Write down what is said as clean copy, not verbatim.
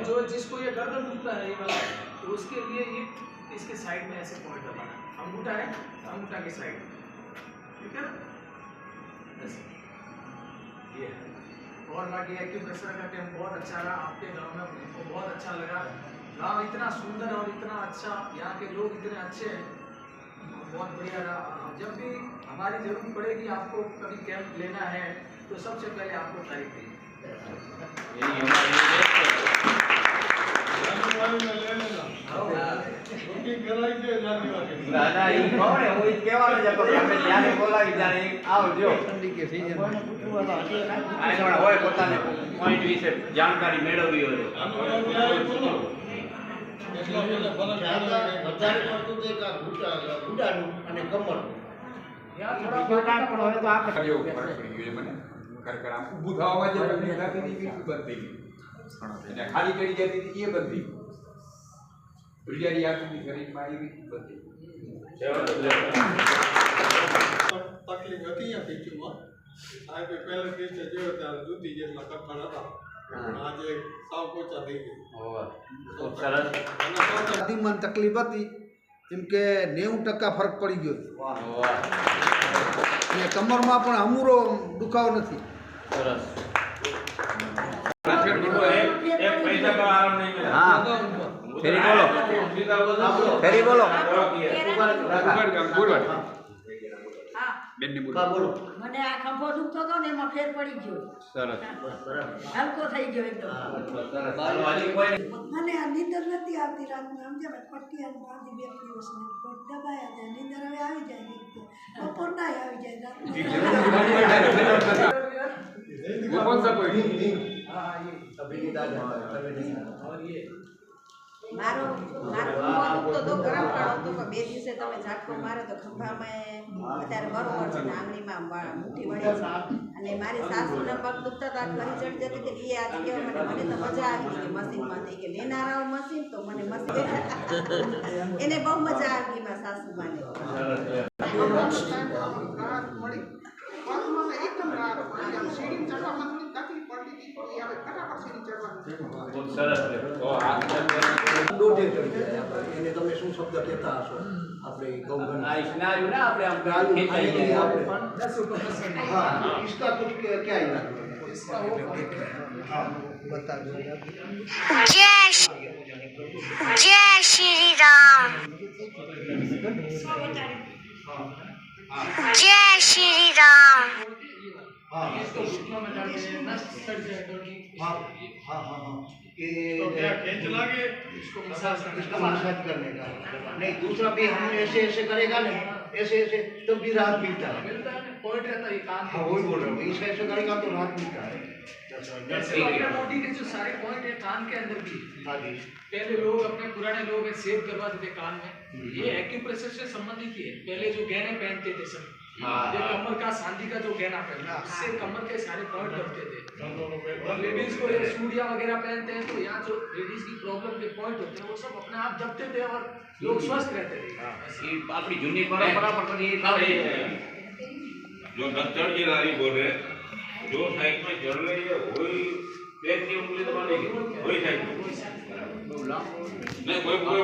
जो जिसको ये गर्दन दुखता है ये वाला, तो उसके लिए ये इसके साइड में ऐसे पॉइंट दबाना, अंगूठा है अंगूठा की साइड, ठीक है ना, ऐसे ये है। और बाकी एक्यूप्रेशर का कैंप बहुत अच्छा रहा आपके गांव में, मुझको बहुत अच्छा लगा। गांव इतना सुंदर और इतना अच्छा, यहाँ के लोग इतने अच्छे हैं, बहुत बढ़िया रहा। जब भी हमारी जरूरत पड़ेगी आपको कभी कैंप लेना है तो सबसे पहले आपको तारीख देंगे। जानकारी મેળવવી હોય ખાલી કરી જતી હતી એ બધી ગુજારી આપતી શરીરમાં એવી બધી તકલીફ હતી આ પીચુમાં સાહેબ પહેલા દિવસે જોયો ત્યારે દૂધી જેટલા કઠણ હતા આજે સાવ પોચા થઈ ગયા આદિમાન તકલીફ હતી એમ કે 90% ફરક પડી ગયો અને કમરમાં પણ અમૂરો દુખાવો નથી. સરસ हाँ फेरी बोलो फेरी बोलो મને આ ખંભો દુખતો હતો ને એમાં ફેર પડી ગયો. સરસ હલકો થઈ ગયો એકદમ. મને આ નીંદર નથી આવતી રાતના, સમજ્યા ને, પટ્ટી અને બાંધી 2 દિવસ દબાયા જાય, નીંદર હવે આવી જાય, બપોરના આવી જાય રાતના. वो कौन सा कोई મારો ખંભો દુખતો તો ગરમ કાળો હતો, પણ 2 દિવસે તમે ઝાટકો મારો તો ખંભામાં અત્યારે બરોબર છે, આંગળીમાં મુઠ્ઠી વળે છે. અને મારી સાસુને પગ દુખતા હતા, ઘરી ચડી જતી હતી, એ આજે કહેવા મને તો મજા આવી ગઈ કે મશીનમાંથી, કે લેનારાઓ મશીન તો મને મશીન એને બહુ મજા આવી ગઈ મારા સાસુમાને. એને તમે શું શબ્દ કહેતા હશો? આપણે ગૌગન इसका कुछ क्या इलाज जय श्री राम जय श्री राम इसको मसाज करने का नहीं, दूसरा भी हम ऐसे ऐसे करेगा ना, ऐसे ऐसे तब भी राहत मिलता है, पॉइंट रहता है कान, हाँ वही बोल रहा हूँ, ऐसे ऐसे करेगा तो राहत मिलता है. बॉडी के जो सारे पॉइंट है कान के अंदर भी, हाँ जी, पहले लोग अपने पुराने लोग सेव करवाते थे कान में, ये एक्यूप्रेशर से संबंधित ही है। पहले जो गहने पहनते थे सब, ये कमर का सांधी का जो गहना पहनना, उससे कमर के सारे पॉइंट दबते थे। और लेडीज को ये चूड़ियां वगैरह पहनते हैं तो यहाँ जो लेडीज की प्रॉब्लम के पॉइंट होते हैं वो सब अपने आप दबते थे और लोग स्वस्थ रहते थे. अपनी जूनी परंपरा पर जो चढ़ की नारी बोले जो साइड में चढ़ रही है वही पैर की उंगली दबाने की, वही साइड में नहीं कोई